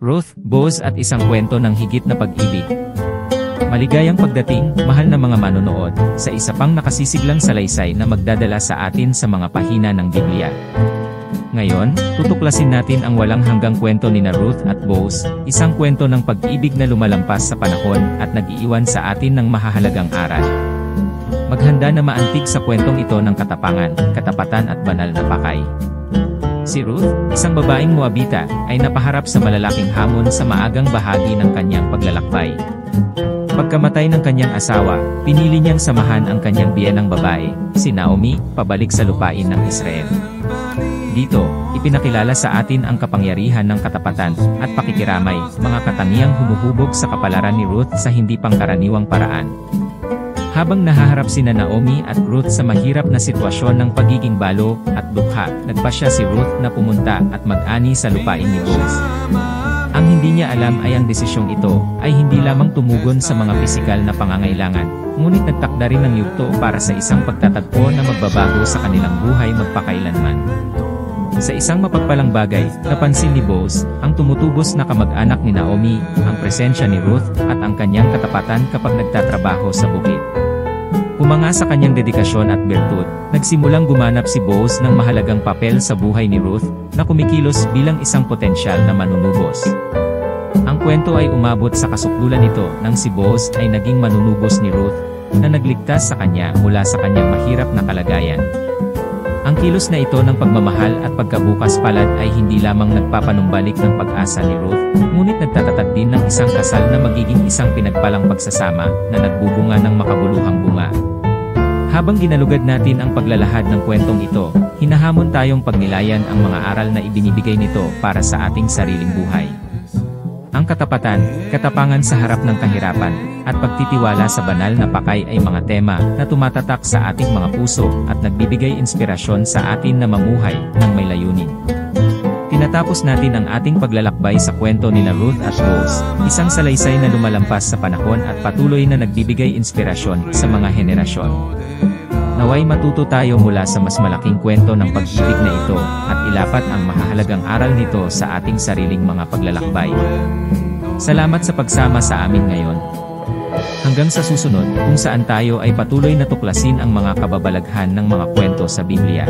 Ruth, Boaz at isang kwento ng higit na pag-ibig. Maligayang pagdating, mahal na mga manonood, sa isa pang nakasisiglang salaysay na magdadala sa atin sa mga pahina ng Biblia. Ngayon, tutuklasin natin ang walang hanggang kwento ni Ruth at Boaz, isang kwento ng pag-ibig na lumalampas sa panahon at nag-iiwan sa atin ng mahahalagang aral. Maghanda na maantig sa kwentong ito ng katapangan, katapatan at banal na pakay. Si Ruth, isang babaeng Moabita, ay napaharap sa malalaking hamon sa maagang bahagi ng kanyang paglalakbay. Pagkamatay ng kanyang asawa, pinili niyang samahan ang kanyang biyenang babae, si Naomi, pabalik sa lupain ng Israel. Dito, ipinakilala sa atin ang kapangyarihan ng katapatan at pakikiramay, mga katangiang humuhubog sa kapalaran ni Ruth sa hindi pangkaraniwang paraan. Habang nahaharap sina Naomi at Ruth sa mahirap na sitwasyon ng pagiging balo at dukha, nagpasya si Ruth na pumunta at mag-ani sa lupain ni Boaz. Ang hindi niya alam ay ang desisyong ito ay hindi lamang tumugon sa mga pisikal na pangangailangan, ngunit nagtakda rin ng yugto para sa isang pagtatagpo na magbabago sa kanilang buhay magpakailanman. Sa isang mapagpalang bagay, napansin ni Boaz, ang tumutubos na kamag-anak ni Naomi, ang presensya ni Ruth, at ang kanyang katapatan kapag nagtatrabaho sa bukid. Humanga sa kanyang dedikasyon at bertud, nagsimulang gumanap si Boaz ng mahalagang papel sa buhay ni Ruth, na kumikilos bilang isang potensyal na manunubos. Ang kwento ay umabot sa kasukdulan nito nang si Boaz ay naging manunubos ni Ruth, na nagligtas sa kanya mula sa kanyang mahirap na kalagayan. Ang kilos na ito ng pagmamahal at pagkabukas palad ay hindi lamang nagpapanumbalik ng pag-asa ni Ruth, ngunit nagtatatag din ng isang kasal na magiging isang pinagpalang pagsasama na nagbubunga ng makabuluhang bunga. Habang ginalugad natin ang paglalahad ng kwentong ito, hinahamon tayong pagnilayan ang mga aral na ibinibigay nito para sa ating sariling buhay. Ang katapatan, katapangan sa harap ng kahirapan, at pagtitiwala sa banal na pakay ay mga tema na tumatatak sa ating mga puso at nagbibigay inspirasyon sa atin na mamuhay ng may layunin. Tinatapos natin ang ating paglalakbay sa kwento ni Ruth at Boaz, isang salaysay na lumalampas sa panahon at patuloy na nagbibigay inspirasyon sa mga henerasyon. Naway matuto tayo mula sa mas malaking kwento ng pag-ibig na ito at ilapat ang mahahalagang aral nito sa ating sariling mga paglalakbay. Salamat sa pagsama sa amin ngayon. Hanggang sa susunod, kung saan tayo ay patuloy na tuklasin ang mga kababalaghan ng mga kwento sa Biblia.